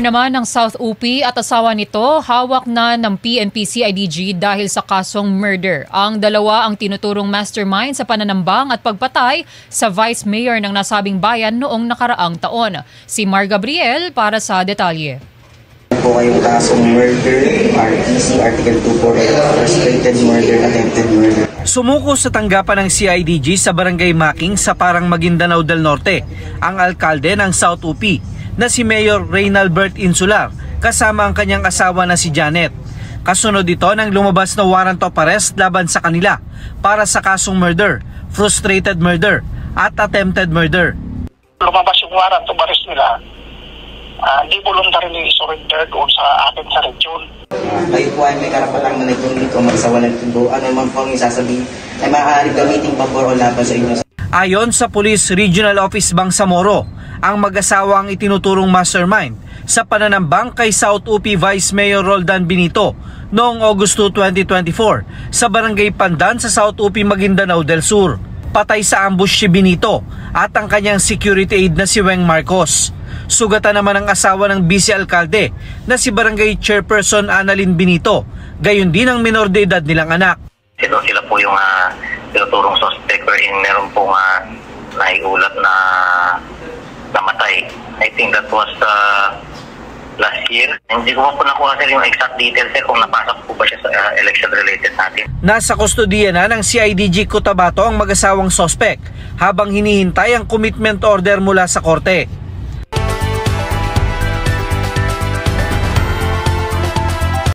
Mayor naman ng South UP at asawa nito hawak na ng PNP-CIDG dahil sa kasong murder. Ang dalawa ang tinuturong mastermind sa pananambang at pagpatay sa Vice Mayor ng nasabing bayan noong nakaraang taon. Si Mar Gabriel para sa detalye. Po kayong kasong murder, RTC, Article 248, frustrated murder, attempted murder. Sumuko sa tanggapan ng CIDG sa Barangay Making sa Parang Maguindanao del Norte ang alkalde ng South UP na si Mayor Reynalbert Insular kasama ang kanyang asawa na si Janet. Kasunod ito nang lumabas na warrant of arrest laban sa kanila para sa kasong murder, frustrated murder at attempted murder. Lumabas yung warrant of arrest nila. Di voluntarily surrender doon sa atin sa region. Kayo po ay may karapatang na nagtungkol o magsawalan tundo. Ano man po ang isasabihin ay maaaring gamitin pabor o laban sa inyo. Ayon sa Police Regional Office Bangsamoro, ang mag-asawa ang itinuturong mastermind sa pananambang kay South UP Vice Mayor Roldan Benito noong Agosto 2024 sa Barangay Pandan sa South UP Maguindanao del Sur. Patay sa ambush si Benito at ang kanyang security aide na si Weng Marcos. Sugatan naman ang asawa ng vice-alkalde na si Barangay Chairperson Annalyn Benito, gayon din ang minor de edad nilang anak. Sila po yung tinuturong suspect wherein meron pong naiulat na namatay. I think that was last year. Hindi ko po nakuha sir yung exact details kung napasok po ba siya sa election-related natin. Nasa kustodiya na ng CIDG Cotabato ang mag-asawang suspect habang hinihintay ang commitment order mula sa korte.